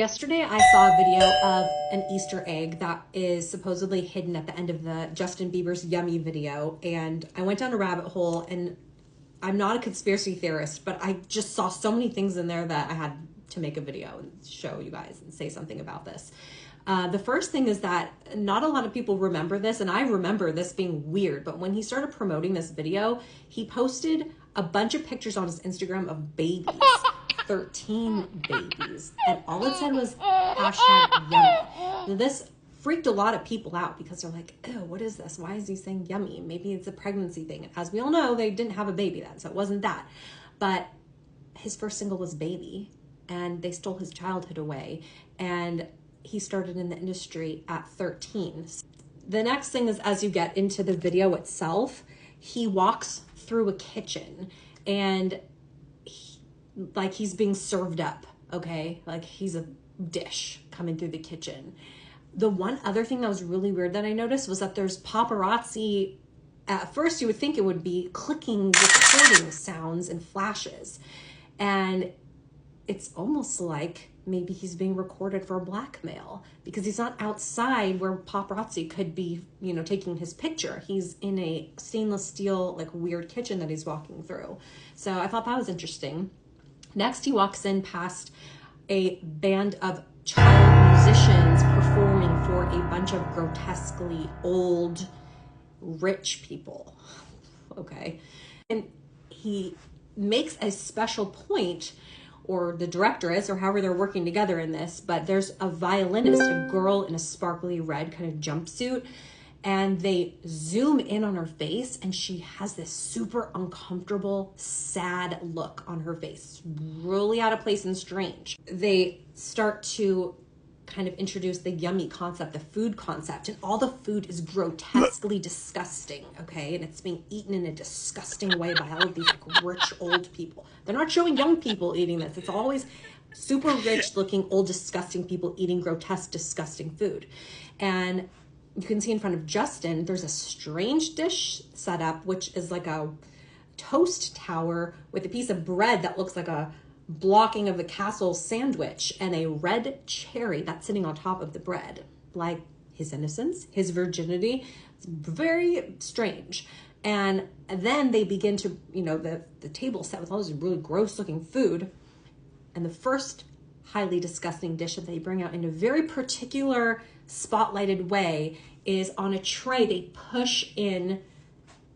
Yesterday, I saw a video of an Easter egg that is supposedly hidden at the end of the Justin Bieber's Yummy video. And I went down a rabbit hole, and I'm not a conspiracy theorist, but I just saw so many things in there that I had to make a video and show you guys and say something about this. The first thing is that not a lot of people remember this, and I remember this being weird, but when he started promoting this video, he posted a bunch of pictures on his Instagram of babies. 13 babies, and all it said was hashtag yummy. Now, this freaked a lot of people out because they're like, ew, what is this? Why is he saying yummy? Maybe it's a pregnancy thing. And as we all know, they didn't have a baby then, so it wasn't that. But his first single was Baby, and they stole his childhood away, and he started in the industry at 13. The next thing is, as you get into the video itself, he walks through a kitchen, and like he's being served up, okay? Like he's a dish coming through the kitchen. The one other thing that was really weird that I noticed was that there's paparazzi. At first you would think it would be clicking, recording sounds and flashes. And it's almost like maybe he's being recorded for blackmail because he's not outside where paparazzi could be, you know, taking his picture. He's in a stainless steel, like weird kitchen that he's walking through. So I thought that was interesting. Next, he walks in past a band of child musicians performing for a bunch of grotesquely old, rich people, okay? And he makes a special point, or the director is, or however they're working together in this, but there's a violinist, a girl in a sparkly red kind of jumpsuit, and they zoom in on her face, and she has this super uncomfortable, sad look on her face. Really out of place and strange. They start to kind of introduce the yummy concept, the food concept, and all the food is grotesquely disgusting, okay? And it's being eaten in a disgusting way by all of these like, rich old people. They're not showing young people eating this. It's always super rich looking, old, disgusting people eating grotesque, disgusting food. And you can see in front of Justin, there's a strange dish set up, which is like a toast tower with a piece of bread that looks like a blocking of the castle sandwich and a red cherry that's sitting on top of the bread. Like his innocence, his virginity. It's very strange. And then they begin to, you know, the table set with all this really gross looking food. And the first highly disgusting dish that they bring out in a very particular spotlighted way is on a tray. They push in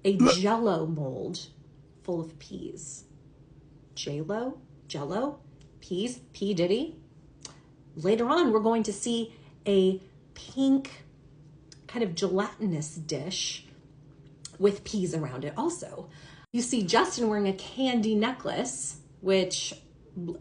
a Jello mold full of peas. Jello, peas, P. Diddy. Later on, we're going to see a pink kind of gelatinous dish with peas around it also. You see Justin wearing a candy necklace, which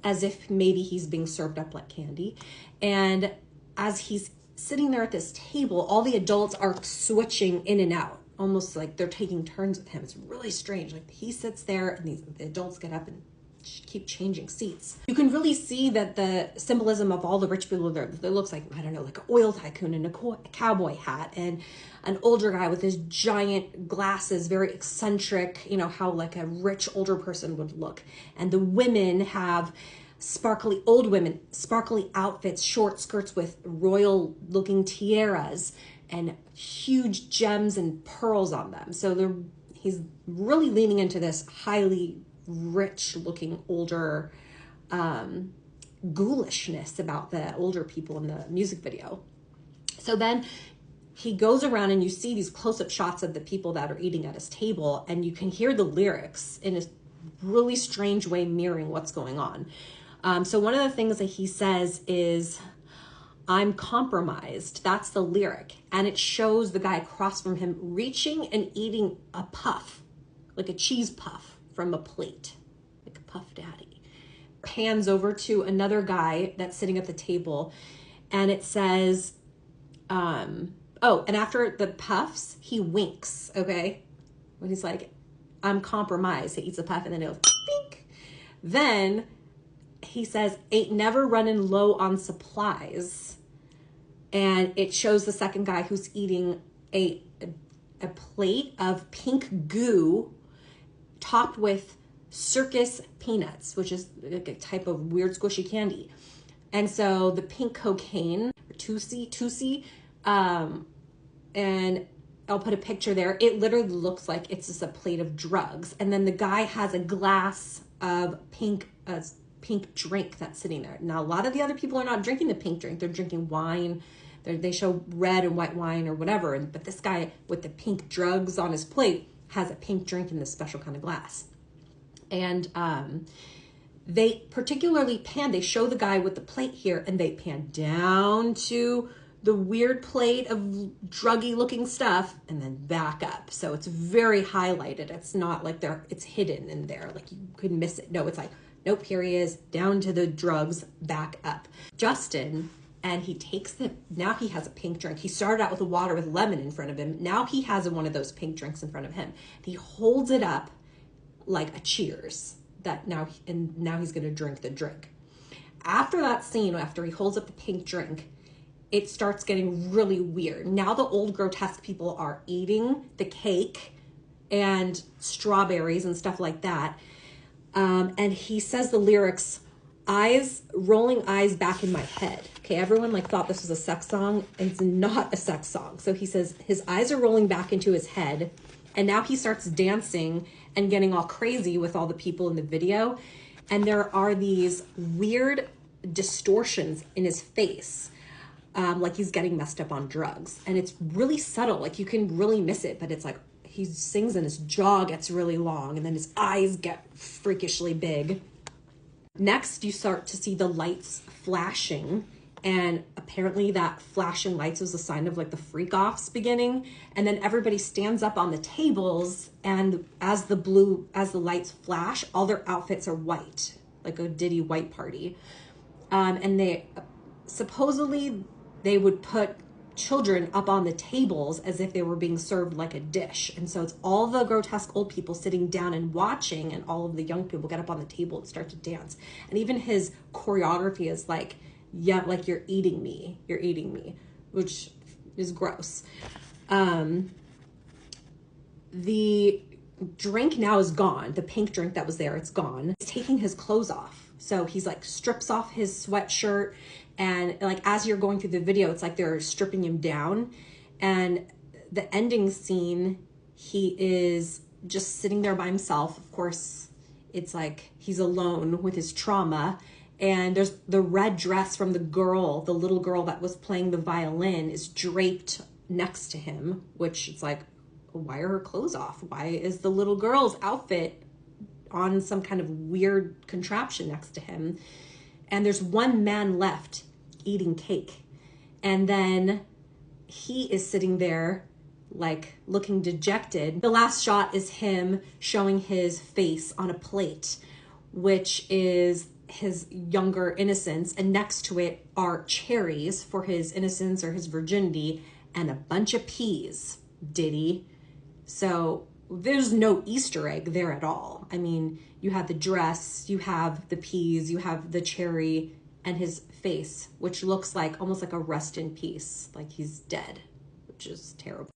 as if maybe he's being served up like candy. And as he's sitting there at this table, all the adults are switching in and out, almost like they're taking turns with him. It's really strange. Like he sits there and the adults get up and keep changing seats. You can really see that the symbolism of all the rich people there. It looks like, I don't know, like an oil tycoon in a cowboy hat, and an older guy with his giant glasses, very eccentric, you know, how like a rich older person would look. And the women have old women, sparkly outfits, short skirts with royal looking tiaras and huge gems and pearls on them. So he's really leaning into this highly rich looking older ghoulishness about the older people in the music video. So then he goes around and you see these close-up shots of the people that are eating at his table, and you can hear the lyrics in a really strange way mirroring what's going on. So one of the things that he says is, "I'm compromised." That's the lyric. And it shows the guy across from him reaching and eating a puff, like a cheese puff from a plate, like a Puff Daddy. Hands over to another guy that's sitting at the table, and it says, oh, and after the puffs, he winks, okay? When he's like, "I'm compromised," he eats a puff, and then it goes, bink. Then he says, "Ain't never running low on supplies." And it shows the second guy who's eating a plate of pink goo topped with circus peanuts, which is like a type of weird squishy candy. And so the pink cocaine, or Tusi, and I'll put a picture there. It literally looks like it's just a plate of drugs. And then the guy has a glass of pink drink that's sitting there. Now, a lot of the other people are not drinking the pink drink. They're drinking wine. They show red and white wine or whatever. But this guy with the pink drugs on his plate has a pink drink in this special kind of glass. And they particularly they show the guy with the plate here, and they pan down to the weird plate of druggy looking stuff and then back up. So it's very highlighted. It's not like it's hidden in there, like you could miss it. No, it's like, nope, here he is, down to the drugs, back up. Justin, and he takes now he has a pink drink. He started out with a water with lemon in front of him. Now he has one of those pink drinks in front of him. He holds it up like a cheers. Now he's gonna drink the drink. After that scene, after he holds up the pink drink, it starts getting really weird. Now the old grotesque people are eating the cake and strawberries and stuff like that. And he says the lyrics, rolling eyes back in my head. Okay, everyone thought this was a sex song. It's not a sex song. So he says his eyes are rolling back into his head. And now he starts dancing and getting all crazy with all the people in the video. And there are these weird distortions in his face. Like he's getting messed up on drugs. And it's really subtle. Like you can really miss it, but it's like he sings and his jaw gets really long and then his eyes get freakishly big. Next, you start to see the lights flashing. And apparently that flashing lights was a sign of the freak offs beginning. And then everybody stands up on the tables, and as the lights flash, all their outfits are white, like a Diddy white party. And they supposedly they would put children up on the tables as if they were being served like a dish. And so it's all the grotesque old people sitting down and watching, and all of the young people get up on the table and start to dance. And even his choreography is like, yeah, like you're eating me, which is gross. The drink now is gone. The pink drink that was there, it's gone. He's taking his clothes off. So he's strips off his sweatshirt, and as you're going through the video, it's like they're stripping him down. And the ending scene, he is just sitting there by himself. Of course, it's like he's alone with his trauma. And there's the red dress from the little girl that was playing the violin is draped next to him, which it's like, why are her clothes off? Why is the little girl's outfit on some kind of weird contraption next to him? And there's one man left eating cake. And then he is sitting there looking dejected. The last shot is him showing his face on a plate, which is his younger innocence, and next to it are cherries for his innocence or his virginity, and a bunch of peas, Diddy. So there's no Easter egg there at all. I mean, you have the dress, you have the peas, you have the cherry, and his face, which looks almost like a rest in peace, like he's dead, which is terrible.